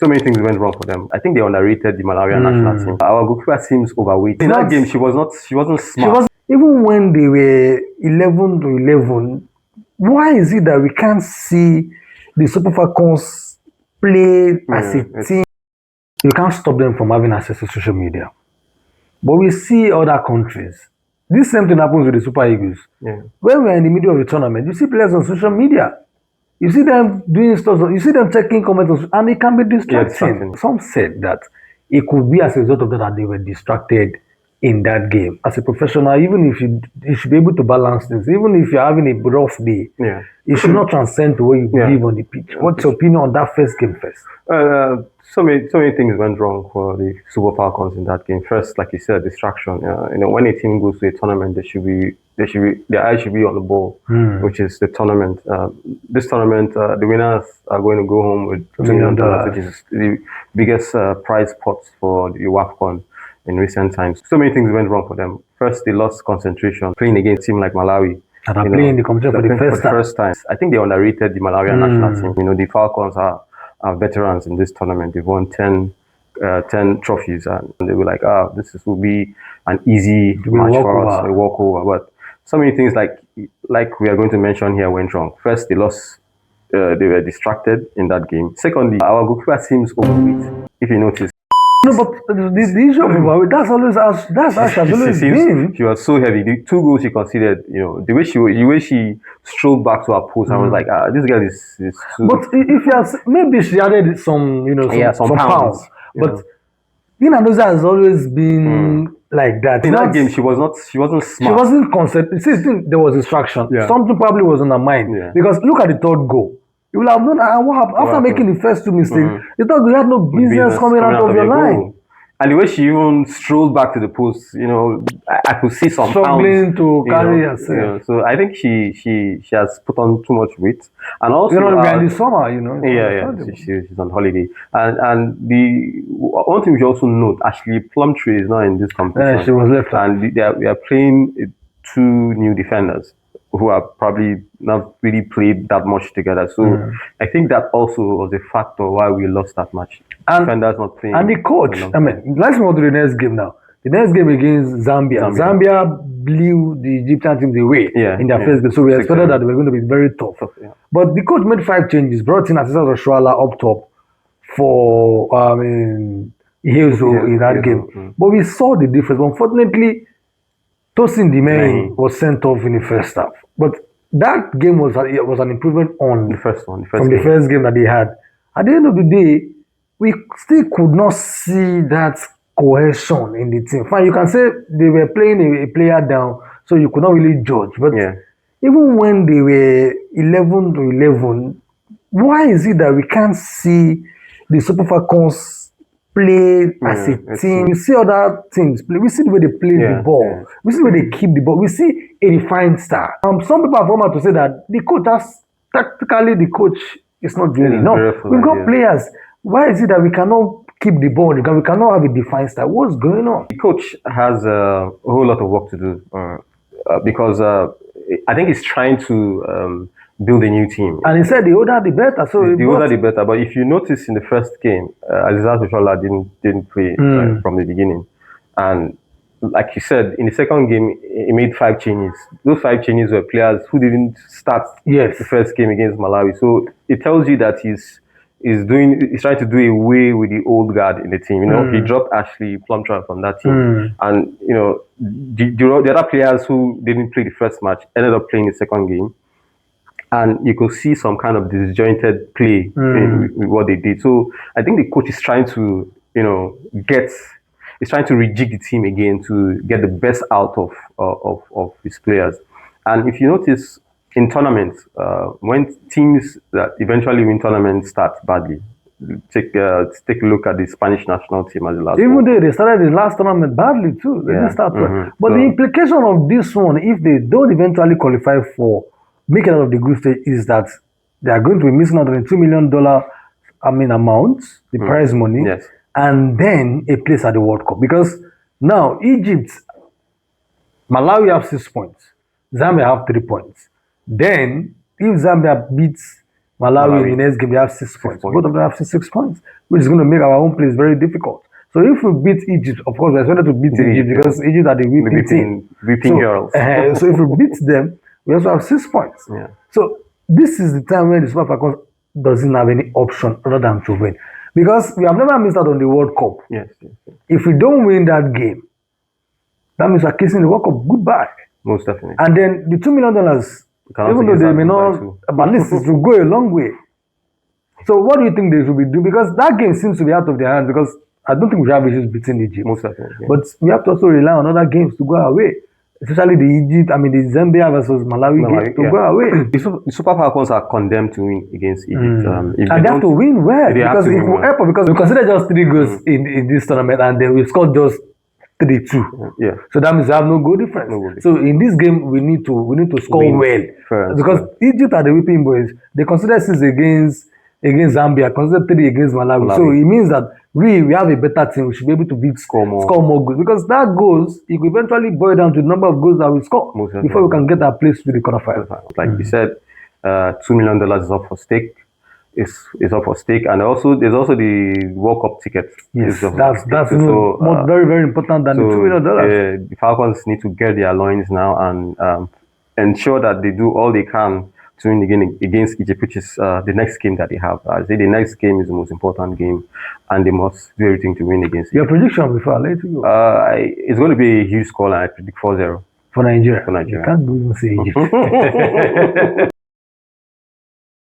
So many things went wrong for them. I think they underrated the Malawian national team. Our goalkeeper seems overweight. In that game, she wasn't smart. Even when they were 11 to 11, why is it that we can't see the Super Falcons play as a team? You can't stop them from having access to social media. But we see other countries. This same thing happens with the Super Eagles. Yeah. When we're in the middle of a tournament, you see players on social media. You see them doing stuff, you see them checking comments, and it can be distracting. Some said that it could be as a result of that they were distracted in that game. As a professional, even if you should be able to balance things, even if you're having a rough day, you should not transcend to what you believe on the pitch. What's your opinion on that first game first? So many things went wrong for the Super Falcons in that game. First, like you said, distraction. When a team goes to a tournament, their eyes should be on the ball, which is the tournament. This tournament, the winners are going to go home with $1 million, which is the biggest prize pot for the AFCON in recent times. So many things went wrong for them. First, they lost concentration playing against a team like Malawi. And are playing the competition for the first time. I think they underrated the Malawian national team. The Falcons are veterans in this tournament. They've won 10 trophies, and they were like, will be an easy match for us, a walkover. But so many things like we are going to mention here went wrong. First, they lost. They were distracted in that game. Secondly, our goalkeeper seems overweight. If you notice. No, but the issue of overweight, that's how she has always been. She was so heavy. The 2 goals she conceded, the way she strolled back to her post, I was like, this girl is too. But if you have, maybe she added some pounds. But Dina Doza has always been like that. In that game, she wasn't smart. She wasn't concentrated. See, there was distraction. Something probably was on her mind. Because look at the third goal. You will have known what happened after making the first 2 mistakes. You thought you had no business coming out of your line. And the way she even strolled back to the post, I could see some struggling to carry herself. So I think she has put on too much weight, and also we're in the summer, she's on holiday, and the one thing we should also note, Ashley Plumtree is not in this competition. She was left, and we are playing 2 new defenders who have probably not really played that much together. So I think that also was a factor why we lost that match. And defenders not playing. And the coach, let's move to the next game now. The next game against Zambia. Zambia blew the Egyptian teams away in their first game. So we expected that they were going to be very tough. But the coach made 5 changes, brought in Asisa Oshuala up top for Hezo in that game. But we saw the difference. Unfortunately, Tosin Dimei was sent off in the first half. But that game was an improvement on the first game that they had. At the end of the day, we still could not see that cohesion in the team. Fine, you can say they were playing a player down, so you could not really judge. But even when they were 11 to 11, why is it that we can't see the Super Falcons play as a team? We see other teams play. We see the way they play the ball. We see the way they keep the ball. We see a defined style. Some people have come out to say that the coach is not doing enough. We've got players. Why is it that we cannot keep the ball? We cannot have a defined style. What's going on? The coach has a whole lot of work to do because I think he's trying to build a new team. And he said the older the better. So the older the better. But if you notice in the first game, Asisa Oshuala didn't play from the beginning. And like you said, in the second game, he made 5 changes. Those 5 changes were players who didn't start the first game against Malawi. So it tells you that he's trying to do away with the old guard in the team. He dropped Ashley Plumtree from that team, and the other players who didn't play the first match ended up playing the second game, and you could see some kind of disjointed play with what they did. So I think the coach is trying to trying to rejig the team again to get the best out of his players. And if you notice, in tournaments, when teams that eventually win tournaments start badly, take a look at the Spanish national team as the last. Even they started the last tournament badly too. They didn't start well. But the implication of this one, if they don't eventually qualify for making out of the group stage, is that they are going to be missing out on the $2 million amount, the prize money, and then a place at the World Cup. Because now Egypt, Malawi have 6 points, Zambia have 3 points. Then, if Zambia beats Malawi in the next game, they have 6 points. points. Both of them have 6 points, which is going to make our own place very difficult. So if we beat Egypt, of course, we're expected to beat Egypt because Egypt are the whipping team. Whipping girls. So if we beat them, we also have 6 points. Yeah. So this is the time when the Super Falcons doesn't have any option other than to win. Because we have never missed out on the World Cup. Yes. If we don't win that game, that means we're kissing the World Cup goodbye. Most definitely. And then the $2 million, even though they may not, but at least it will go a long way. So what do you think they should be doing? Because that game seems to be out of their hands because I don't think we have issues beating Egypt. Most definitely. Yeah. But we have to also rely on other games to go away. Especially the Zambia versus Malawi game to go away. The Super Falcons are condemned to win against Egypt. And they have to win well. Because we consider just 3 goals in this tournament and then we scored just 3-2. Yeah. So that means we have no goal difference. So in this game we need to score well. Because Egypt are the whipping boys. They consider 6 against Zambia, consider 3 against Malawi. So it means that we have a better team. We should be able to score more goals. Because that goals, it will eventually boil down to the number of goals that we score before we can get our place to the quarterfinals. Like you said, $2 million is up for stake. Is up for stake, and there's also the World Cup ticket. Yes, that's very, very important than the $2 million. The Falcons need to get their loins now and ensure that they do all they can to win again against Egypt, which is the next game that they have. I say the next game is the most important game, and they must do everything to win against Your prediction before I let you go? It's going to be a huge score, and I predict 4-0. For Nigeria. You can't even say Egypt.